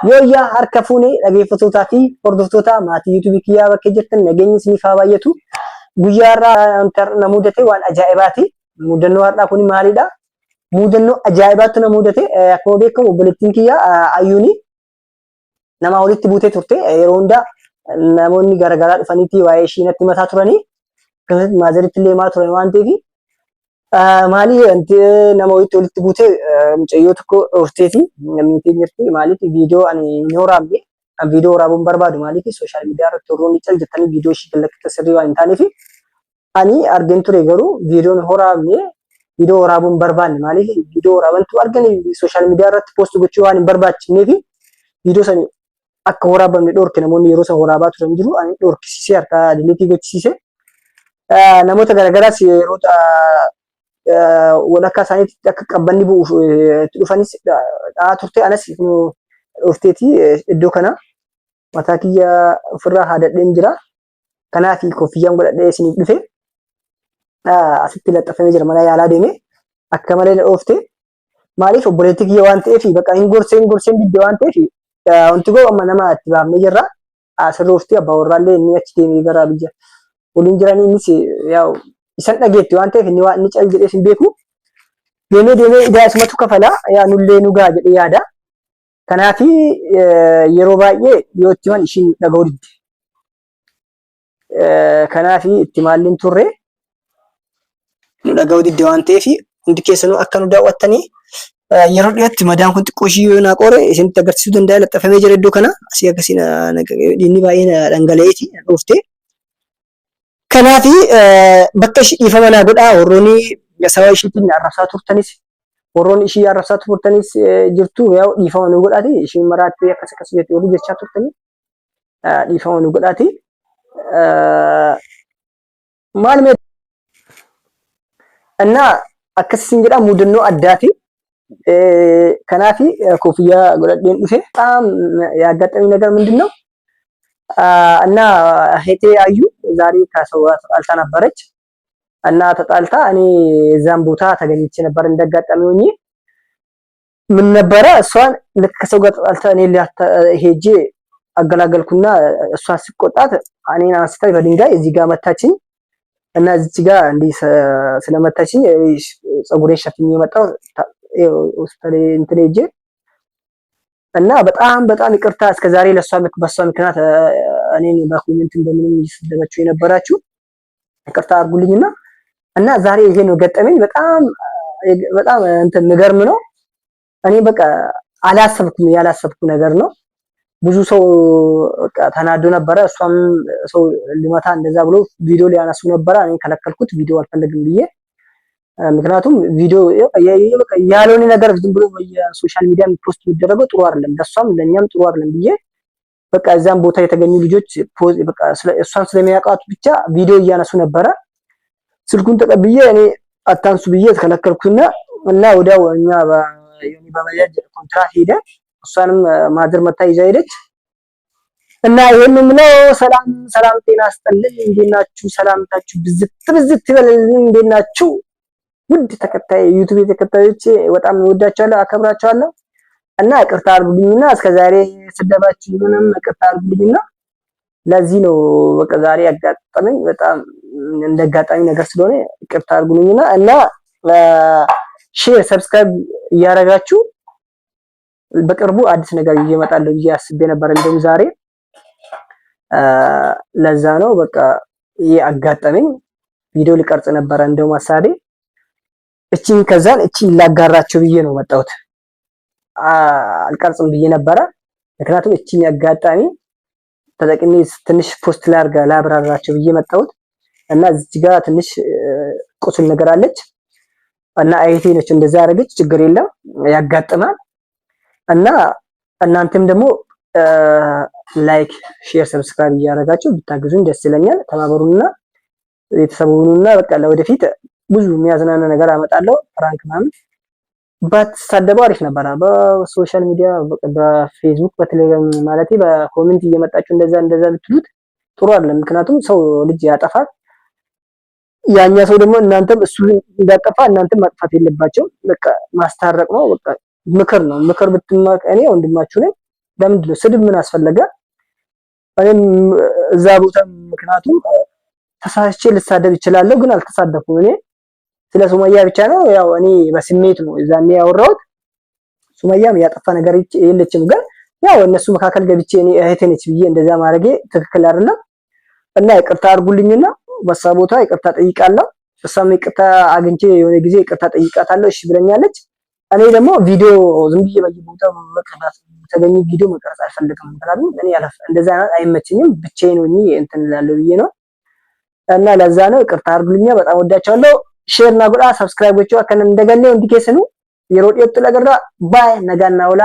Yooyyaa harka fuunee dhageeffattootaa fi hordoftoota maatii YouTube kiyyaa bakka jirtan nageenyi isiniif haa baay'atu. Guyyaa irraa na mudate waan ajaa'ibaati. Mudannoo har'aa kun maalidha? Mudannoo ajaa'ibaatu na mudate. Akkuma beekamu obboleettiin kiyyaa Ayyuuni nama walitti buutee turte. Yeroo hundaa namoonni garaagaraa dhufaniiti waa'ee ishii natti mataa turanii. Akkasumas maazaritti illee maa turan waan ta'eef maali nama walitti buutee mucayyoo tokko dhorteeti namni jirti maaliif viidiyoo ani hin waraabne viidiyoo waraabuun barbaadu maaliif sooshaal miidiyaa irratti warroonni cal jettanii viidiyoo ishii gallakkisa sirrii waan hin taaneef ani argeen ture garuu viidiyoon waraabne viidiyoo waraabuun barbaanne maaliif viidiyoo waraabantu arganii sooshaal miidiyaa irratti poost gochuu waan hin barbaachifneef viidiyoo sanii akka waraabamne dhorke namoonni yeroo san waraabaa turan jiru ani dhorkisiisee harka dileetii gochisiise namoota garaagaraas yeroo walakkaa isaaniitti akka qabbanni bu'uuf dhufanis dhaa turte anas dhufteeti iddoo kana mataa kiyya ofirraa haadadheen jira kanaaf koffiyyaan godhadhee isiniif dhufe asitti laxxafamee jira mana yaalaa deeme akka malee na dhoofte maaliif obboleettii kiyya waan ta'eef bakka hin gorseen bidde waan ta'eef wanti goo amma nama itti baafnee jirra asirroofti abbaa warraallee inni achi deemee gara biyya waliin jiranii innis yaa'u isan dhageetti waan ta'eef inni waan inni cal jedhee hin beeku deemee idaa ismatu kafala yaa nullee nu gaa jedhee yaada kanaaf yeroo baay'ee yoo itti waan ishiin dhaga'uu didde kanaaf itti maalliin turre nu dhaga'uu didde waan ta'eef hundi keessanuu akka nu daawwattanii yeroo dhiyaatti madaan kun xiqqoo ishii yoo naa qoore isinitti agarsiisuu danda'a laxxafamee jira iddoo kana asii akkasiin dhiinni baay'ee dhangala'eeti dhufte. Kanaaf bakka ishii dhiifama naa godhaa warroonni sababa ishiitiin arrabsaa turtanis warroonni ishii arrabsaa turtanis jirtu yaa'u dhiifama nu godhaati ishiin maraatti akkas akkas jettee walii jechaa turtanii dhiifama nu godhaati. Maal mee annaa akkasiin jedhaa mudannoo addaati. Kanaaf koofiyyaa godhadheen dhufe በጣም ያጋጠመኝ ነገር ምንድነው? እና እህቴ አዩ ዛሬ ከሰው ተጣልታ ነበረች እና ተጣልታ እኔ እዛም ቦታ ተገኝቼ ነበር እንደጋጣሚ ሆኜ ምን ነበረ እሷን ልክ ከሰው ጋር ተጣልታ እኔ ሄጄ አገላገልኩና እሷ ሲቆጣት እኔን አንስታ በድንጋይ እዚህ ጋር መታችኝ እና እዚህ ጋር እንዲህ ስለመታችኝ ፀጉሬን ሸፍኜ መጣሁ ሆስፒታል እንትን ሄጄ እና በጣም ይቅርታ እስከዛሬ በሷ ምክንያት እኔን በኮሜንት እንደምንም እየሰደባችሁ የነበራችሁ ይቅርታ አድርጉልኝና እና ዛሬ ይሄ ነው ገጠመኝ። በጣም እንትን ንገርም ነው። እኔ በቃ ያላሰብኩ ነገር ነው። ብዙ ሰው በቃ ተናዶ ነበረ። እሷም ሰው ሊመታ እንደዛ ብሎ ቪዲዮ ሊያነሱ ነበረ። እኔ ከለከልኩት ቪዲዮ አልፈልግም ብዬ ምክንያቱም ቪዲዮ ያለውን ነገር ዝም ብሎ በሶሻል ሚዲያ ፖስት የሚደረገው ጥሩ አይደለም፣ ለሷም ለኛም ጥሩ አይደለም ብዬ በቃ እዛም ቦታ የተገኙ ልጆች በቃ እሷን ስለሚያውቃቱ ብቻ ቪዲዮ እያነሱ ነበረ። ስልኩን ተቀብዬ እኔ አታንሱ ብዬ ተከለከልኩና እና ወዲያው እኛ በባጃጅ ኮንትራት ሄደ እሷንም ማድር መታ ይዛ ሄደች እና ይሄንን ነው። ሰላም ጤና ይስጥልኝ። እንዴት ናችሁ? ሰላምታችሁ ብዝት ይበልልኝ። እንዴት ናችሁ? ውድ ተከታይ ዩቲዩብ ተከታዮች በጣም ወዳችኋለሁ፣ አከብራችኋለሁ እና ይቅርታ አድርጉልኝና እስከዛሬ ስደባችሁ ምንም ይቅርታ አድርጉልኝና ለዚህ ነው በቃ ዛሬ ያጋጠመኝ በጣም እንደጋጣሚ ነገር ስለሆነ ይቅርታ አድርጉልኝና እና ሼር ሰብስክራይብ እያደረጋችሁ በቅርቡ አዲስ ነገር እየመጣለሁ ብዬ አስቤ ነበር እንደም ዛሬ ለዛ ነው በቃ ይሄ አጋጠመኝ። ቪዲዮ ሊቀርጽ ነበር እንደውም አሳቤ እቺን ላጋራቸው ብዬ ነው መጣሁት። አልቀርጽም ብዬ ነበረ ምክንያቱም እቺን ያጋጣሚ ተጠቅሜ ትንሽ ፖስት ላብራራቸው ብዬ መጣሁት እና እዚህ ጋር ትንሽ ቁስል ነገር አለች እና አይቴ ነች እንደዛ ያደረገች ችግር የለም ያጋጥማል እና እናንተም ደግሞ ላይክ ሼር ሰብስክራይብ እያደረጋችሁ ብታግዙኝ ደስ ይለኛል። ተባበሩና ቤተሰቡንና በቃ ለወደፊት ብዙ የሚያዝናና ነገር አመጣለሁ። ፍራንክ ማለት ባትሳደበው አሪፍ ነበር። በሶሻል ሚዲያ በፌስቡክ በቴሌግራም ማለት በኮሜንት እየመጣችሁ እንደዛ ብትሉት ጥሩ አይደለም። ምክንያቱም ሰው ልጅ ያጠፋል። ያኛ ሰው ደግሞ እናንተም እሱ እንዳጠፋ እናንተም ማጥፋት የለባቸው። በቃ ማስታረቅ ነው። በቃ ምክር ነው። ምክር ብትማቅ እኔ ወንድማችሁ ነኝ። ለምንድን ነው ስድብ ምን አስፈለገ? እኔም እዛ ቦታ ምክንያቱም ተሳስቼ ልሳደብ እችላለሁ፣ ግን አልተሳደብኩም። እኔ ስለ ሱመያ ብቻ ነው ያው እኔ በስሜት ነው እዛኔ ያወራሁት። ሱመያም ያጠፋ ነገር የለችም፣ ግን ያው እነሱ መካከል ገብቼ እኔ እህቴ ነች ብዬ እንደዛ ማድረጌ ትክክል አይደለም እና ይቅርታ አድርጉልኝና በሳ ቦታ ይቅርታ ጠይቃለሁ። እሷም ይቅርታ አግኝቼ የሆነ ጊዜ ይቅርታ ጠይቃታለሁ፣ እሺ ብለኛለች። እኔ ደግሞ ቪዲዮ ዝም ብዬ በየቦታው መቀዳት ተገኘ ቪዲዮ መቀረጽ አልፈልግም። ምክንያቱም እኔ እንደዛ አይመችኝም፣ ብቻዬን ሆኜ እንትን እላለሁ ብዬ ነው እና ለዛ ነው ይቅርታ አድርጉልኛ። በጣም ወዳቸዋለሁ። ሼር እና ጎዳ ሰብስክራይብ ጎቹ አከነ እንደገለው እንዲኬስኑ የሮዲዮት ለገራ ባይ ነጋና ወላ